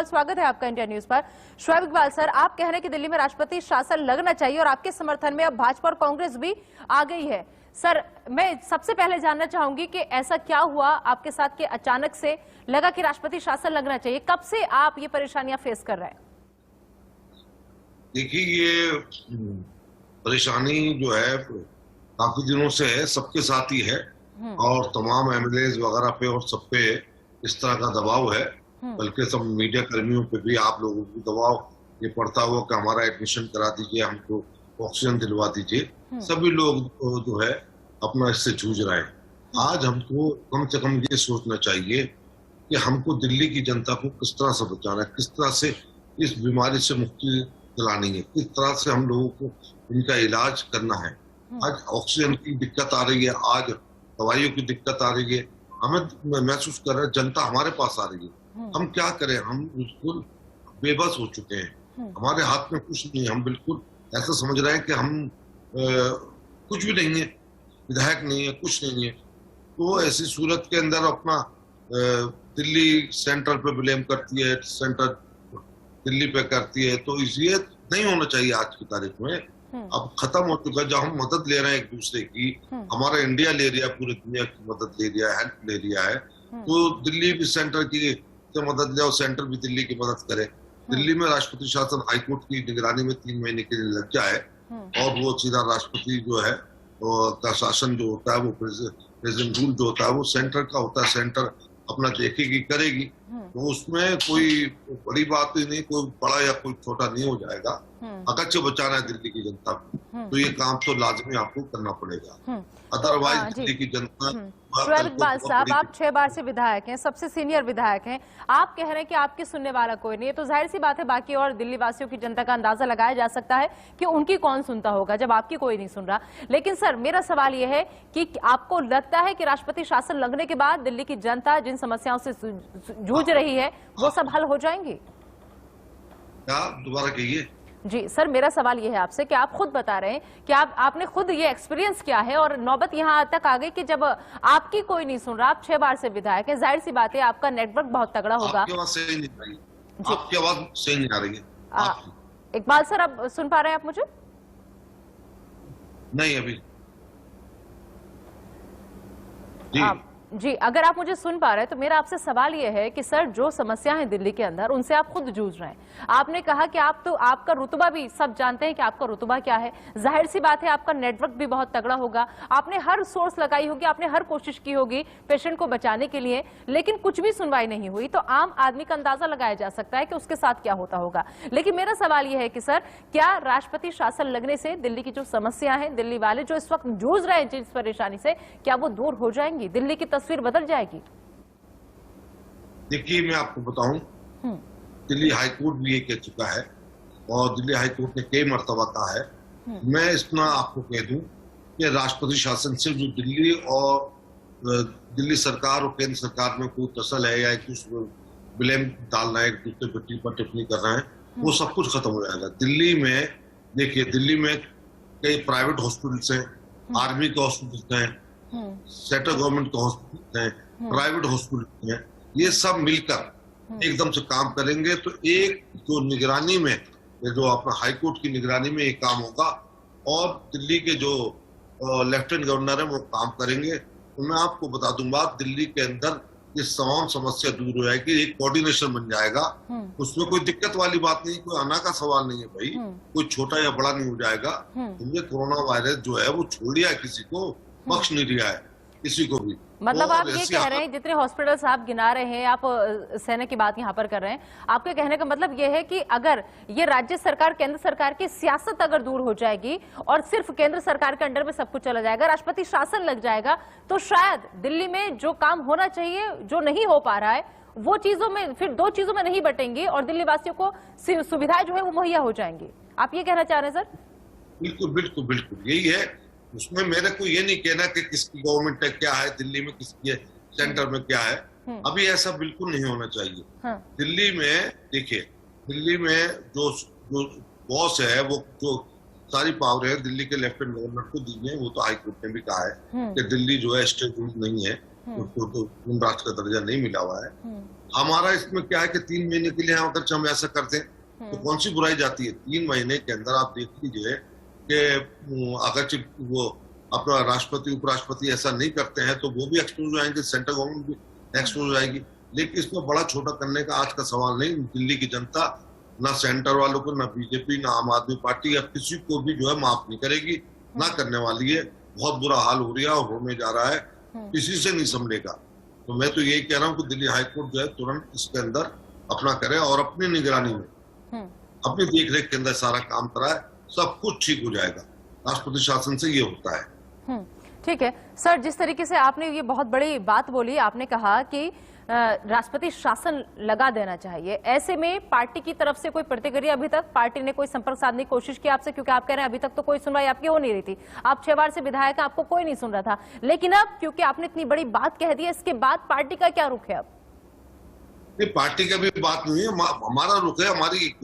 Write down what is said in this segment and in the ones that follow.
इकबाल, स्वागत है आपका इंडिया न्यूज पर। शोएब इकबाल सर, आप कह रहे हैं कि दिल्ली में राष्ट्रपति शासन लगना चाहिए और आपके समर्थन में अब भाजपा और कांग्रेस भी आ गई है। सर, मैं सबसे पहले जानना चाहूंगी कि ऐसा क्या हुआ आपके साथ कि अचानक से लगा कि राष्ट्रपति शासन लगना चाहिए? कब से आप ये परेशानियां फेस कर रहे हैं? देखिए, ये परेशानी जो है काफी दिनों से है, सबके साथ ही है और तमाम एमएलए वगैरह पे और सब पे इस तरह का दबाव है। बल्कि सब मीडिया कर्मियों पे भी आप लोगों को दबाव ये पड़ता हुआ कि हमारा एडमिशन करा दीजिए, हमको ऑक्सीजन दिलवा दीजिए। सभी लोग जो है अपना इससे जूझ रहे हैं। आज हमको कम से कम ये सोचना चाहिए कि हमको दिल्ली की जनता को किस तरह से बचाना है, किस तरह से इस बीमारी से मुक्ति दिलानी है, किस तरह से हम लोगों को इनका इलाज करना है। आज ऑक्सीजन की दिक्कत आ रही है, आज दवाइयों की दिक्कत आ रही है, हमें महसूस कर रहे हैं जनता हमारे पास आ रही है। हम क्या करें? हम बिल्कुल बेबस हो चुके हैं, हमारे हाथ में कुछ नहीं है। हम बिल्कुल ऐसा समझ रहे हैं कि हम कुछ भी नहीं है, विधायक नहीं है, कुछ नहीं है। तो ऐसी सूरत के अंदर अपना दिल्ली सेंटर पे ब्लेम करती है, सेंटर दिल्ली पे करती है, तो इसलिए नहीं होना चाहिए। आज की तारीख में अब खत्म हो चुका है। जब हम मदद ले रहे हैं एक दूसरे की, हमारा इंडिया ले रिया, पूरी दुनिया की मदद ले रिया है, हेल्प ले रिया है, तो दिल्ली भी सेंटर की से मदद ले और सेंटर भी दिल्ली की मदद करे। दिल्ली में राष्ट्रपति शासन हाईकोर्ट की निगरानी में 3 महीने के लिए लग जाए और वो सीधा राष्ट्रपति जो है का शासन जो होता है, वो प्रेसिडेंट रूल जो होता है वो सेंटर का होता है। सेंटर अपना देखेगी, करेगी, तो उसमें कोई बड़ी बात ही नहीं, कोई बड़ा या कोई छोटा नहीं हो जाएगा। अगर से बचाना है दिल्ली की जनता को, तो ये काम तो लाजमी आपको करना पड़ेगा, अदरवाइज दिल्ली की जनता। शोएब इकबाल साहब, आप 6 बार से विधायक हैं, सबसे सीनियर विधायक हैं, आप कह रहे हैं कि आपकी सुनने वाला कोई नहीं है, तो जाहिर सी बात है बाकी और दिल्ली वासियों की जनता का अंदाजा लगाया जा सकता है कि उनकी कौन सुनता होगा जब आपकी कोई नहीं सुन रहा। लेकिन सर, मेरा सवाल यह है कि आपको लगता है कि राष्ट्रपति शासन लगने के बाद दिल्ली की जनता जिन समस्याओं से जूझ रही है वो सब हल हो जाएंगी? क्या दोबारा कहिए? जी सर, मेरा सवाल ये है आपसे कि आप खुद बता रहे हैं कि आपने खुद ये एक्सपीरियंस किया है और नौबत यहाँ तक आ गई कि जब आपकी कोई नहीं सुन रहा, आप 6 बार से विधायक है, जाहिर सी बात है आपका नेटवर्क बहुत तगड़ा होगा। आपकी आवाज सही नहीं आ रही है। आपकी आवाज सही नहीं आ रही है। इकबाल सर, अब सुन पा रहे हैं आप मुझे? नहीं, अभी जी। जी, अगर आप मुझे सुन पा रहे हैं तो मेरा आपसे सवाल यह है कि सर, जो समस्या है दिल्ली के अंदर उनसे आप खुद जूझ रहे हैं। आपने कहा कि आपका रुतबा भी सब जानते हैं कि आपका रुतबा क्या है। जाहिर सी बात है आपका नेटवर्क भी बहुत तगड़ा होगा, आपने हर सोर्स लगाई होगी, आपने हर कोशिश की होगी पेशेंट को बचाने के लिए, लेकिन कुछ भी सुनवाई नहीं हुई। तो आम आदमी का अंदाजा लगाया जा सकता है कि उसके साथ क्या होता होगा। लेकिन मेरा सवाल यह है कि सर, क्या राष्ट्रपति शासन लगने से दिल्ली की जो समस्या है, दिल्ली वाले जो इस वक्त जूझ रहे हैं जिस परेशानी से, क्या वो दूर हो जाएंगी? दिल्ली की तस्वीर बदल जाएगी? देखिए, मैं आपको बताऊं, दिल्ली हाईकोर्ट भी ये कह चुका है और दिल्ली हाईकोर्ट ने कई मर्तबा कहा है। मैं इसमें आपको कह दूं कि राष्ट्रपति शासन से जो दिल्ली और दिल्ली सरकार और केंद्र सरकार में कोई तसल है या एक दूसरे ब्लेम डालना है, एक दूसरे पर टिप्पणी कर रहे हैं, वो सब कुछ खत्म हो जाएगा। दिल्ली में देखिए, दिल्ली में कई प्राइवेट हॉस्पिटल्स हैं, आर्मी के हॉस्पिटल्स हैं, सेंट्रल गवर्नमेंट के हॉस्पिटल हैं, प्राइवेट हॉस्पिटल हैं, ये सब मिलकर एकदम से काम करेंगे तो एक जो निगरानी में, जो अपना हाईकोर्ट की निगरानी में ये काम होगा और दिल्ली के जो लेफ्टिनेंट गवर्नर है वो काम करेंगे। तो मैं आपको बता दूंगा, दिल्ली के अंदर ये तमाम समस्या दूर हो जाएगी, एक कोऑर्डिनेशन बन जाएगा। उसमें कोई दिक्कत वाली बात नहीं, कोई आना का सवाल नहीं है भाई, कोई छोटा या बड़ा नहीं हो जाएगा। तुमने कोरोना वायरस जो है वो छोड़ दिया, किसी को बख्श नहीं दिया है, किसी को भी। मतलब आप ये कह रहे हैं जितने हॉस्पिटल्स आप गिना रहे हैं, आप सेना की बात यहाँ पर कर रहे हैं, आपके कहने का मतलब ये है कि अगर ये राज्य सरकार केंद्र सरकार की सियासत अगर दूर हो जाएगी और सिर्फ केंद्र सरकार के अंडर में सब कुछ चला जाएगा, राष्ट्रपति शासन लग जाएगा, तो शायद दिल्ली में जो काम होना चाहिए जो नहीं हो पा रहा है, वो चीजों में फिर 2 चीजों में नहीं बटेंगी और दिल्ली वासियों को सुविधाएं जो है वो मुहैया हो जाएंगी। आप ये कहना चाह रहे हैं सर? बिल्कुल बिल्कुल बिल्कुल यही है। उसमें मेरे को ये नहीं कहना कि किसकी गवर्नमेंट है, क्या है दिल्ली में, किसकी है सेंटर में, क्या है। अभी ऐसा बिल्कुल नहीं होना चाहिए। दिल्ली में देखिए, दिल्ली में जो बॉस है, वो जो सारी पावर है दिल्ली के लेफ्टिनेंट गवर्नर को दी है। वो तो हाईकोर्ट ने भी कहा है कि दिल्ली जो है स्टेट रूल नहीं है, उसको तो पूर्ण राष्ट्र का दर्जा नहीं मिला हुआ है। हमारा इसमें क्या है कि 3 महीने के लिए अगर हम ऐसा करते हैं तो कौन सी बुराई जाती है। 3 महीने के अंदर आप देख लीजिए कि अगर वो अपना राष्ट्रपति उपराष्ट्रपति ऐसा नहीं करते हैं तो वो भी एक्सपोज हो जाएंगे, सेंट्रल गवर्नमेंट भी एक्सपोज हो जाएगी। लेकिन इसमें बड़ा छोटा करने का आज का सवाल नहीं। दिल्ली की जनता ना सेंटर वालों को, ना बीजेपी, ना आम आदमी पार्टी या किसी को भी जो है माफ नहीं करेगी, ना करने वाली है। बहुत बुरा हाल हो रहा है और होने जा रहा है, किसी से नहीं संभलेगा। तो मैं तो यही कह रहा हूँ कि दिल्ली हाईकोर्ट जो है तुरंत इसके अंदर अपना करे और अपनी निगरानी में, अपनी देखरेख के अंदर सारा काम कराए, सब कुछ ठीक हो जाएगा। राष्ट्रपति शासन से ये होता है। ठीक है सर, जिस तरीके से आपने ये बहुत बड़ी बात बोली, आपने कहा कि राष्ट्रपति शासन लगा देना चाहिए, ऐसे में पार्टी की तरफ से कोई प्रतिक्रिया अभी तक पार्टी ने कोई संपर्क साधने की कोशिश की आपसे? क्योंकि आप कह रहे हैं अभी तक तो कोई सुनवाई आपकी हो नहीं रही थी, आप 6 बार से विधायक हैं, आपको कोई नहीं सुन रहा था, लेकिन अब क्योंकि आपने इतनी बड़ी बात कह दी है, इसके बाद पार्टी का क्या रुख है अब? नहीं, पार्टी का भी बात नहीं है, हमारा रुख है, हमारी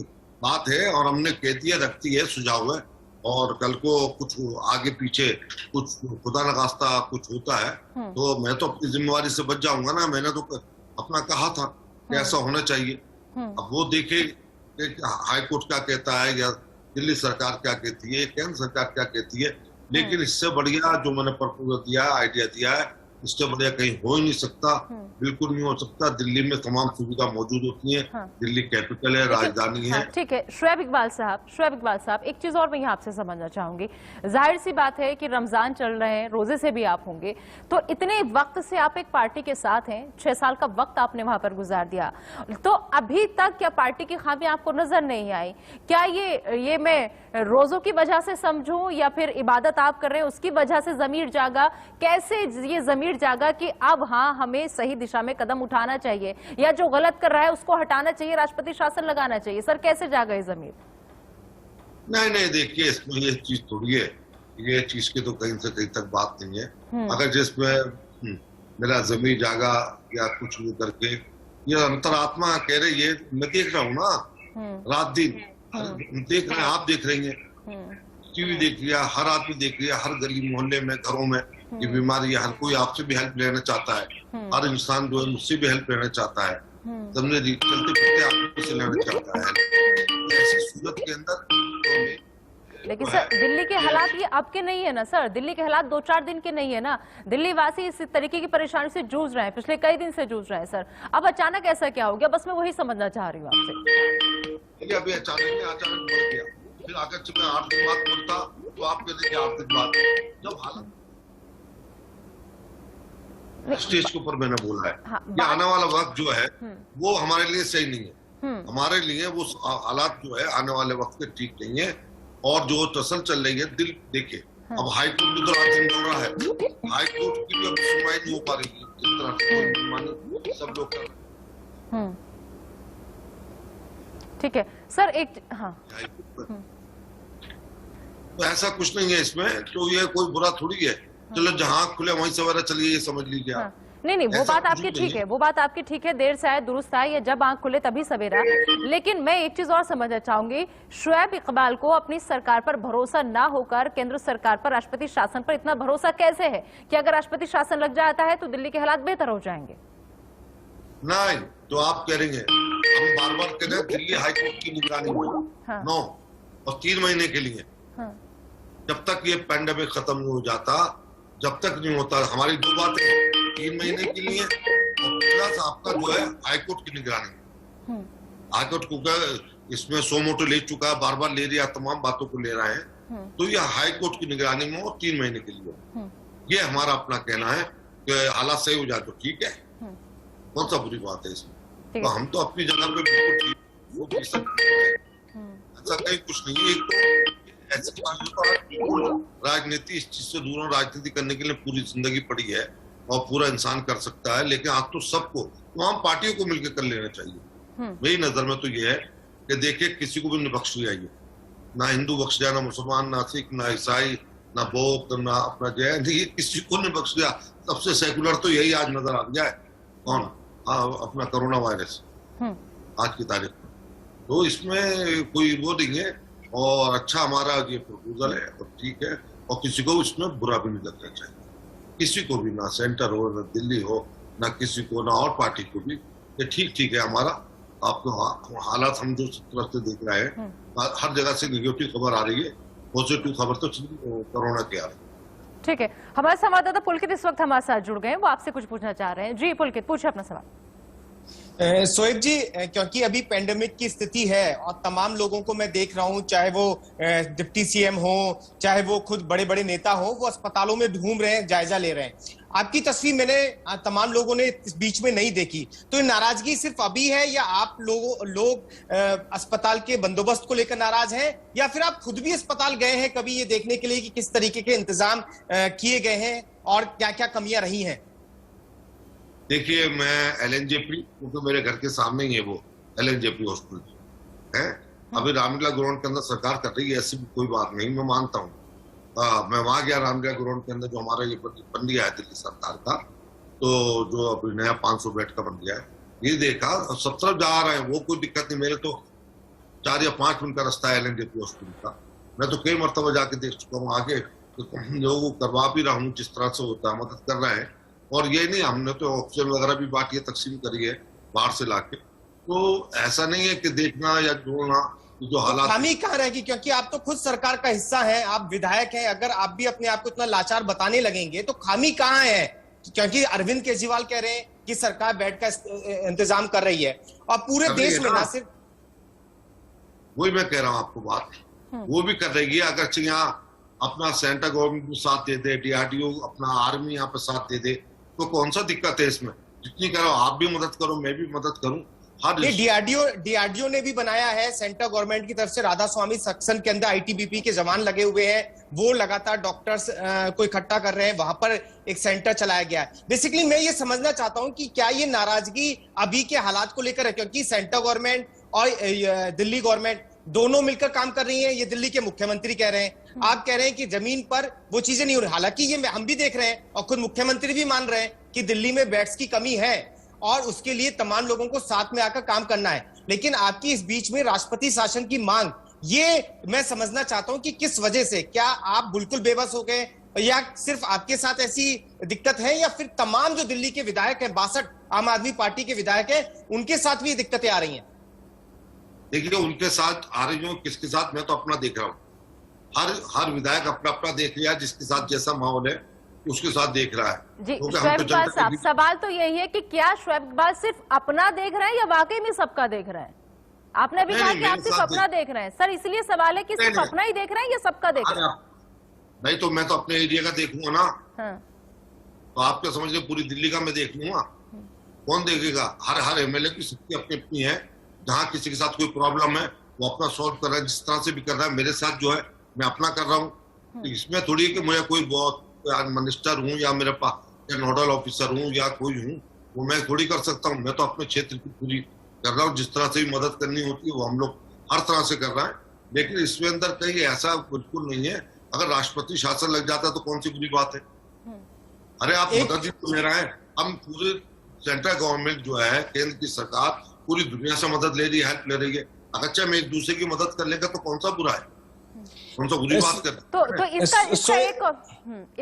बात है और हमने कह दिया, रखती है, सुझाव है। और कल को कुछ आगे पीछे कुछ खुदा न खास्ता कुछ होता है तो मैं तो अपनी जिम्मेवारी से बच जाऊंगा ना। मैंने तो अपना कहा था कि ऐसा होना चाहिए। अब वो देखे हाई कोर्ट क्या कहता है या दिल्ली सरकार क्या कहती है, केंद्र सरकार क्या कहती है। लेकिन इससे बढ़िया जो मैंने प्रपोजल दिया है, आइडिया दिया है, इससे बढ़िया कहीं हो ही नहीं सकता, बिल्कुल नहीं हो सकता। दिल्ली में तमाम सुविधा मौजूद होती है। दिल्ली कैपिटल है, राजधानी है। ठीक है शुएब इकबाल साहब, एक चीज और मैं यहाँ आपसे समझना चाहूंगी। जाहिर सी बात है कि रमजान चल रहे हैं, रोजे से भी आप होंगे, तो इतने वक्त से आप एक पार्टी के साथ हैं, 6 साल का वक्त आपने वहां पर गुजार दिया, तो अभी तक क्या पार्टी की खामियां आपको नजर नहीं आई? क्या ये मैं रोजों की वजह से समझूं या फिर इबादत आप कर रहे हैं उसकी वजह से जमीर जागा? कैसे ये जमीर जागा कि अब हाँ हमें सही दिशा में कदम उठाना चाहिए या जो गलत कर रहा है उसको हटाना चाहिए, राष्ट्रपति शासन लगाना चाहिए? सर कैसे जागा ये जमीर? नहीं, देखिए इसमें ये चीज थोड़ी है, ये चीज की तो कहीं से कहीं तक बात नहीं है। अगर जिसमें मेरा जमीर जागा या कुछ भी करके ये अंतरात्मा कह रही है, मैं देख रहा हूँ ना रात दिन देख रहे हैं, आप देख रही हैं, टीवी देख लिया, हर आदमी देख लिया, हर गली मोहल्ले में, घरों में ये बीमारी है। हर कोई आपसे भी हेल्प लेना चाहता है, हर इंसान जो है मुझसे भी हेल्प लेना चाहता है, सबने चलते फिरते आपको से लेना चाहता है। ऐसी सूरत के अंदर लेकिन सर दिल्ली के हालात ये अब के नहीं है ना सर, दिल्ली के हालात 2-4 दिन के नहीं है ना। दिल्ली वासी इस तरीके की परेशानी से जूझ रहे हैं, पिछले कई दिन से जूझ रहे हैं सर। अब अचानक ऐसा क्या हो गया? बस मैं वही समझना चाह रही हूँ आपसे। अभी अचानक बढ़ गया, फिर अगर मैं 8 दिन बाद बोलता तो आप कहते हैं 8 दिन बाद, जब हालत स्टेज के ऊपर मैंने बोला है। हाँ, ये आने वाला वक्त जो है वो हमारे लिए सही नहीं है। हमारे लिए वो हालात जो है आने वाले वक्त के ठीक नहीं है। और जो टसल चल रही है, दिल देखिए, अब हाई कोर्ट भी तो रात दिन बोल रहा है, हाई कोर्ट की भी अब सुनवाई नहीं हो पा रही है, जिस तरह से सब लोग कर रहे हैं। ठीक है सर, एक हाँ तो ऐसा कुछ नहीं है इसमें, तो ये कोई बुरा थोड़ी है। चलो जहाँ खुले वहीं सवेरा चलिए, ये समझ लीजिए आप। नहीं, वो बात आपकी ठीक है, वो बात आपकी ठीक है, देर से आए दुरुस्त आए, या जब आंख खुले तभी सवेरा। लेकिन मैं एक चीज और समझना चाहूंगी, शुएब इकबाल को अपनी सरकार पर भरोसा ना होकर केंद्र सरकार पर, राष्ट्रपति शासन पर इतना भरोसा कैसे है कि अगर राष्ट्रपति शासन लग जाता है तो दिल्ली के हालात बेहतर हो जाएंगे? नहीं, जो आप कह रही हैं, हम बार बार कह रहे हैं दिल्ली हाईकोर्ट की निगरानी में 9 और 3 महीने के लिए, जब तक ये पैंडेमिक खत्म नहीं हो जाता, जब तक नहीं होता, हमारी 2 बातें, 3 महीने के लिए और प्लस आपका जो है हाईकोर्ट की निगरानी। हाईकोर्ट को इसमें 100 मोटो ले चुका है, बार बार ले रहा, तमाम बातों को ले रहा है, तो ये हाईकोर्ट की निगरानी में और 3 महीने के लिए। ये हमारा अपना कहना है कि हालात सही हो जाए तो ठीक है, कौन सा बुरी बात है इसमें। तो हम तो अपनी जगह पे बिल्कुल ठीक, वो भी सब ऐसा कहीं कुछ नहीं है। ऐसी राजनीति इस चीज से दूर हो, राजनीति करने के लिए पूरी जिंदगी पड़ी है और पूरा इंसान कर सकता है, लेकिन आज तो सबको, तमाम पार्टियों को मिलकर कर लेना चाहिए। मेरी नजर में तो ये है कि देखिए किसी को भी नहीं बख्श लिया, ना हिंदू बख्श दिया, ना मुसलमान, ना सिख, ना ईसाई, ना बौद्ध, ना अपना जैन, किसी को नहीं बख्श दिया। सबसे सेकुलर तो यही आज नजर आ गया है, कौन? अपना कोरोना वायरस आज की तारीख में। तो इसमें कोई वो नहीं है, और अच्छा हमारा ये प्रपोजल है और ठीक है, और किसी को इसमें बुरा भी नहीं लगना चाहिए। किसी को भी, ना सेंटर हो, ना दिल्ली हो, ना किसी को, ना और पार्टी को भी, ये ठीक है हमारा। आपको हालात हम जो तरफ से देख रहे हैं, हर जगह से निगेटिव खबर आ रही है, पॉजिटिव खबर तो कोरोना की आ रही है। ठीक है, हमारे संवाददाता पुलकित इस वक्त हमारे साथ जुड़ गए हैं, वो आपसे कुछ पूछना चाह रहे हैं। जी पुलकित, पूछे अपना सवाल। शोएब जी, क्योंकि अभी पेंडेमिक की स्थिति है और तमाम लोगों को मैं देख रहा हूं, चाहे वो डिप्टी सीएम हो, चाहे वो खुद बड़े बड़े नेता हो, वो अस्पतालों में घूम रहे हैं, जायजा ले रहे हैं। आपकी तस्वीर मैंने तमाम लोगों ने इस बीच में नहीं देखी, तो ये नाराजगी सिर्फ अभी है या आप लोग अस्पताल के बंदोबस्त को लेकर नाराज हैं, या फिर आप खुद भी अस्पताल गए हैं कभी ये देखने के लिए कि किस तरीके के इंतजाम किए गए हैं और क्या क्या कमियां रही हैं? देखिए, मैं एलएनजेपी, क्योंकि मेरे घर के सामने ही है वो एलएनजेपी हॉस्पिटल है, अभी रामलीला ग्राउंड के अंदर सरकार कर रही है, ऐसी भी कोई बात नहीं, मैं मानता हूँ। मैं वहां गया रामलीला ग्राउंड के अंदर, जो हमारा ये बन गया है दिल्ली सरकार का, तो जो अभी नया 500 बेड का बन गया है, ये देखा, सब तरफ जा रहे हैं, वो कोई दिक्कत नहीं। मेरे तो 4 या 5 मिनट का रास्ता है एलएनजेपी हॉस्पिटल का, मैं तो कई मरतबा जाके देख चुका हूँ आगे, तो लोगों को करवा भी रहा हूँ जिस तरह से होता है, मदद कर रहे हैं। और ये नहीं, हमने तो ऑक्सीजन वगैरह भी बांटी है, तकसीम करी है बाहर से लाके, तो ऐसा नहीं है कि देखना या जोड़ना जो हालात। खामी कहाँ रहेगी, क्योंकि आप तो खुद सरकार का हिस्सा हैं, आप विधायक हैं, अगर आप भी अपने आप को इतना लाचार बताने लगेंगे तो खामी कहाँ है? क्योंकि अरविंद केजरीवाल कह रहे हैं कि सरकार बेड का इंतजाम कर रही है और पूरे देश में, ना सिर्फ वही मैं कह रहा हूँ आपको बात, वो भी कर रही है। अगर यहाँ अपना सेंट्रल गवर्नमेंट भी साथ दे दे, डीआरडीओ अपना आर्मी यहाँ पे साथ दे दे, तो कौन सा दिक्कत है इसमें? जितनी करो आप भी मदद करो, मैं भी मदद करूं। डीआरडीओ ने भी बनाया है, सेंट्रल गवर्नमेंट की तरफ से राधा स्वामी सेक्शन के अंदर आईटीबीपी के जवान लगे हुए हैं, वो लगातार डॉक्टर्स को इकट्ठा कर रहे हैं, वहां पर एक सेंटर चलाया गया है। बेसिकली मैं ये समझना चाहता हूं कि क्या ये नाराजगी अभी के हालात को लेकर है, क्योंकि सेंट्रल गवर्नमेंट और दिल्ली गवर्नमेंट दोनों मिलकर काम कर रही है, ये दिल्ली के मुख्यमंत्री कह रहे हैं, आप कह रहे हैं कि जमीन पर वो चीजें नहीं हो रही। हालांकि ये हम भी देख रहे हैं और खुद मुख्यमंत्री भी मान रहे हैं कि दिल्ली में बेड्स की कमी है और उसके लिए तमाम लोगों को साथ में आकर काम करना है, लेकिन आपकी इस बीच में राष्ट्रपति शासन की मांग, ये मैं समझना चाहता हूं कि किस वजह से, क्या आप बिल्कुल बेबस हो गए या सिर्फ आपके साथ ऐसी दिक्कत है, या फिर तमाम जो दिल्ली के विधायक हैं, 62 आम आदमी पार्टी के विधायक हैं, उनके साथ भी दिक्कतें आ रही हैं? देखिए, उनके साथ आ रही हूँ, किसके साथ, मैं तो अपना देख रहा हूँ। हर विधायक अपना अपना देख लिया, जिसके साथ जैसा माहौल है उसके साथ देख रहा है। जी शोएब इकबाल साहब, सवाल तो यही है कि क्या शोएब इकबाल सिर्फ अपना देख रहे हैं या वाकई में सबका देख रहे हैं? आपने अभी कहा कि आप सिर्फ अपना देख रहे हैं। सर, इसलिए सवाल है कि सिर्फ अपना ही देख रहे हैं या सबका देख रहे हैं? नहीं तो मैं तो अपने एरिया का देखूंगा ना। तो आप क्या समझ रहे, पूरी दिल्ली का मैं देख लूंगा? कौन देखेगा? हर एमएलए की सबकी अपनी अपनी है, जहाँ किसी के साथ कोई प्रॉब्लम है वो अपना सॉल्व कर रहा है, जिस तरह से भी कर रहा है। मेरे साथ जो है मैं अपना कर रहा हूँ, तो इसमें थोड़ी है कि मुझे कोई बहुत मिनिस्टर हूँ या मेरे पास या नोडल ऑफिसर हूँ या कोई हूँ, वो मैं थोड़ी कर सकता हूँ। मैं तो अपने क्षेत्र की पूरी कर रहा हूँ, जिस तरह से भी मदद करनी होती है वो हम लोग हर तरह से कर रहे हैं। लेकिन इसमें अंदर कहीं ऐसा बिल्कुल नहीं है, अगर राष्ट्रपति शासन लग जाता है तो कौन सी बुरी बात है? अरे आप मदद ही तो ले रहे हैं, हम पूरे सेंट्रल गवर्नमेंट जो है, केंद्र की सरकार पूरी दुनिया से मदद ले रही है, हेल्प ले रही है। अगर अच्छा मैं एक दूसरे की मदद कर लेगा तो कौन सा बुरा है, कौन सा बुरी बात कर? तो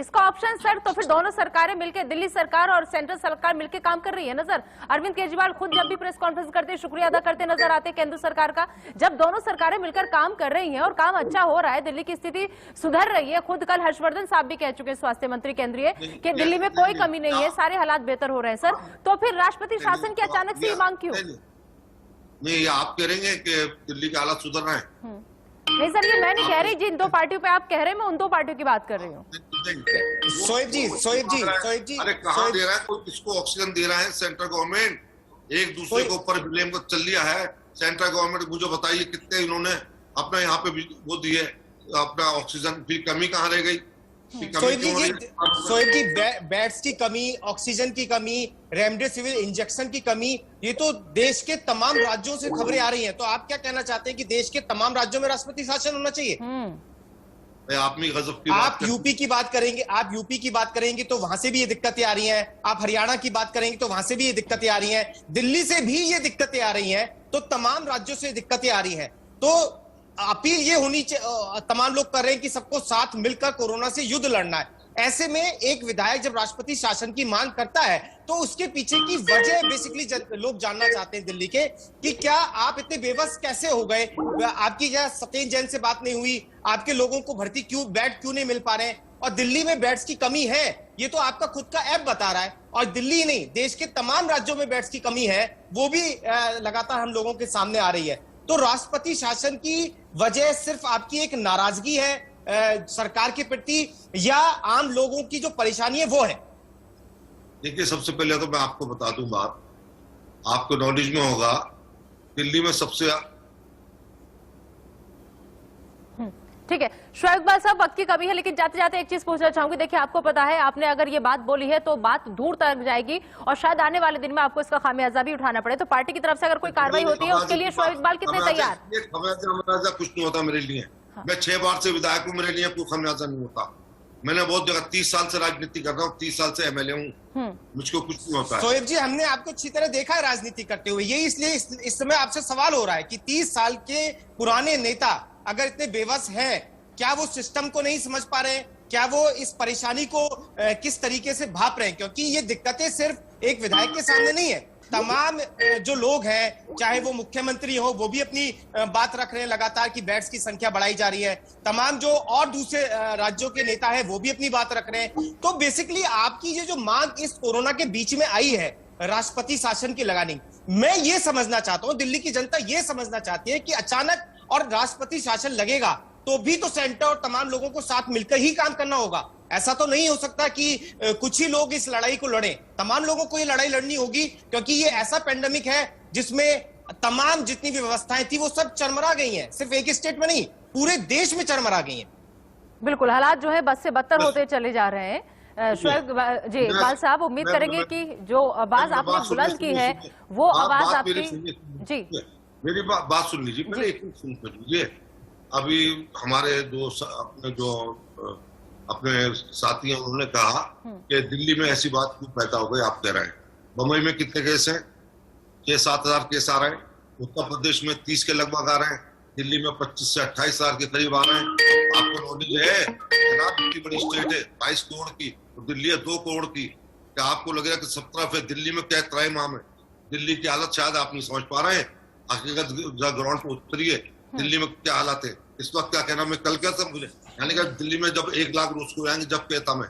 इसका ऑप्शन सर, तो फिर दोनों सरकारें मिलकर, दिल्ली सरकार और सेंट्रल सरकार मिलकर काम कर रही है नजर। अरविंद केजरीवाल खुद जब भी प्रेस कॉन्फ्रेंस करते शुक्रिया अदा करते नजर आते केंद्र सरकार का। जब दोनों सरकारें मिलकर काम कर रही हैं और काम अच्छा हो रहा है, दिल्ली की स्थिति सुधर रही है, खुद कल हर्षवर्धन साहब भी कह चुके हैं, स्वास्थ्य मंत्री केंद्रीय, कि दिल्ली में कोई कमी नहीं है, सारे हालात बेहतर हो रहे हैं। सर, तो फिर राष्ट्रपति शासन की अचानक से ये मांग क्यों? नहीं, आप कह रहे हैं कि दिल्ली के हालात सुधर रहे हैं? नहीं सर, ये मैं नहीं कह रही, जिन दो पार्टियों पे आप कह रहे हैं मैं उन दो पार्टियों की बात कर रही हूँ। शोएब जी, अरे कहाँ दे रहा है कोई, किसको ऑक्सीजन दे रहा है? सेंट्रल गवर्नमेंट एक दूसरे के ऊपर ब्लेम को चल लिया है। सेंट्रल गवर्नमेंट मुझे बताइए कितने इन्होंने अपना यहाँ पे वो दिए अपना ऑक्सीजन, फिर कमी कहाँ रह गई? शोएब जी, बेड्स की कमी, ऑक्सीजन की कमी, रेमडेसिविर इंजेक्शन की कमी, ये तो देश के तमाम राज्यों से खबरें आ रही हैं। तो आप क्या कहना चाहते हैं कि देश के तमाम राज्यों में राष्ट्रपति शासन होना चाहिए? आप यूपी की बात करेंगे, आप यूपी की बात करेंगे तो वहां से भी ये दिक्कतें आ रही हैं, आप हरियाणा की बात करेंगे तो वहां से भी ये दिक्कतें आ रही हैं, दिल्ली से भी ये दिक्कतें आ रही हैं, तो तमाम राज्यों से दिक्कतें आ रही हैं। तो अपील ये होनी चाहिए, तमाम लोग कर रहे हैं कि सबको साथ मिलकर कोरोना से युद्ध लड़ना है, ऐसे में एक विधायक जब राष्ट्रपति शासन की मांग करता है तो उसके पीछे की वजह बेसिकली लोग जानना चाहते हैं दिल्ली के, कि क्या आप इतने बेबस कैसे हो गए, आपकी क्या सत्येंद्र जैन से बात नहीं हुई, आपके लोगों को भर्ती क्यों, बेड क्यों नहीं मिल पा रहे हैं, और दिल्ली में बेड्स की कमी है ये तो आपका खुद का ऐप बता रहा है, और दिल्ली ही नहीं देश के तमाम राज्यों में बेड्स की कमी है वो भी लगातार हम लोगों के सामने आ रही है। तो राष्ट्रपति शासन की वजह सिर्फ आपकी एक नाराजगी है सरकार के प्रति, या आम लोगों की जो परेशानी है वो है? देखिए, सबसे पहले तो मैं आपको बता दूं बात, आपको नॉलेज में होगा, दिल्ली में सबसे ठीक है शोएब इकबाल साहब, वक्त की कमी है लेकिन जाते जाते एक चीज पूछना चाहूंगी। देखिए, आपको पता है आपने अगर ये बात बोली है तो बात दूर तक जाएगी और शायद आने वाले दिन में आपको इसका खामियाजा भी उठाना पड़े। तो पार्टी की तरफ से अगर कोई कार्रवाई होती है उसके लिए शोएब इकबाल कितने तैयार? खामियाजा कुछ नहीं होता मेरे लिए। मैं 6 बार से विधायक हूँ, मेरे लिए कोई खामियाजा नहीं होता। मैंने बहुत जगह 30 साल से राजनीति कर रहा हूँ, 30 साल से एमएलए हूँ, मुझको कुछ नहीं होता है। शोएब जी, हमने आपको अच्छी तरह देखा है राजनीति करते हुए, ये इसलिए इस समय आपसे सवाल हो रहा है कि 30 साल के पुराने नेता अगर इतने बेबस हैं, क्या वो सिस्टम को नहीं समझ पा रहे हैं, क्या वो इस परेशानी को किस तरीके से भाप रहे हैं? क्योंकि ये दिक्कतें सिर्फ एक विधायक के सामने नहीं है, तमाम जो लोग हैं, चाहे वो मुख्यमंत्री हो, वो भी अपनी बात रख रहे हैं लगातार कि बेड्स की संख्या बढ़ाई जा रही है, तमाम जो और दूसरे राज्यों के नेता है वो भी अपनी बात रख रहे हैं। तो बेसिकली आपकी ये जो मांग इस कोरोना के बीच में आई है राष्ट्रपति शासन की लगानी, मैं ये समझना चाहता हूं, दिल्ली की जनता ये समझना चाहती है कि अचानक और राष्ट्रपति शासन लगेगा तो भी तो सेंटर और तमाम लोगों को साथ मिलकर ही काम करना होगा। ऐसा तो नहीं हो सकता कि कुछ ही लोग इस लड़ाई को लड़ें, तमाम लोगों को ये लड़ाई लड़नी होगी, क्योंकि ये ऐसा पेंडेमिक है जिसमें तमाम जितनी भी व्यवस्थाएं थी वो सब चरमरा गई हैं, सिर्फ एक स्टेट में नहीं पूरे देश में चरमरा गई हैं। बिल्कुल, हालात जो है बद से बदतर होते चले जा रहे हैं। शोएब जी इकबाल साहब, उम्मीद करेंगे कि जो आवाज आपने बुलंद की है वो आवाज आपकी जी मेरी बात सुन लीजिए, पहले एक सुन लीजिए। अभी हमारे अपने साथी हैं, उन्होंने कहा कि दिल्ली में ऐसी बात क्यों पैदा हो गई, आप कह रहे हैं। बम्बई में कितने केस हैं? 6-7 हजार केस आ रहे हैं। उत्तर प्रदेश में 30 के लगभग आ रहे हैं। दिल्ली में 25 से 28 हजार के करीब आ रहे हैं। आपको नॉलेज है जनाब, इतनी बड़ी स्टेट है 22 करोड़ की, तो दिल्ली है 2 करोड़ की। क्या आपको लगेगा कि सब तरफ है? दिल्ली में क्या क्राइम आम है? दिल्ली की हालत शायद आप नहीं समझ पा रहे हैं। हकीकत ग्राउंड पर उतरिए, दिल्ली में क्या हालत है इस वक्त। क्या कहना, मैं कल क्या समझे, यानी कि दिल्ली में जब 1 लाख रोज को आएंगे जब कहता मैं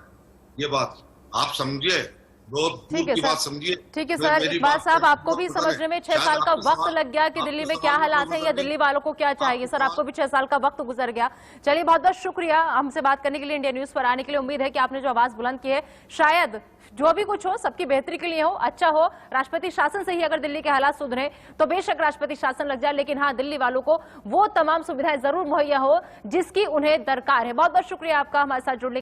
ये बात, आप समझिए, बहुत दूर की बात समझिए। ठीक है सर, इकबाल साहब आपको भी समझने में 6 साल का वक्त लग गया कि दिल्ली में क्या हालात है या दिल्ली वालों को क्या चाहिए। सर, आपको भी 6 साल का वक्त गुजर गया। चलिए, बहुत बहुत शुक्रिया हमसे बात करने के लिए, इंडिया न्यूज पर आने के लिए। उम्मीद है कि आपने जो आवाज बुलंद की है शायद जो भी कुछ हो सबकी बेहतरी के लिए हो, अच्छा हो। राष्ट्रपति शासन से ही अगर दिल्ली के हालात सुधरे तो बेशक राष्ट्रपति शासन लग जाए, लेकिन हाँ, दिल्ली वालों को वो तमाम सुविधाएं जरूर मुहैया हो जिसकी उन्हें दरकार है। बहुत बहुत शुक्रिया आपका हमारे साथ जुड़ने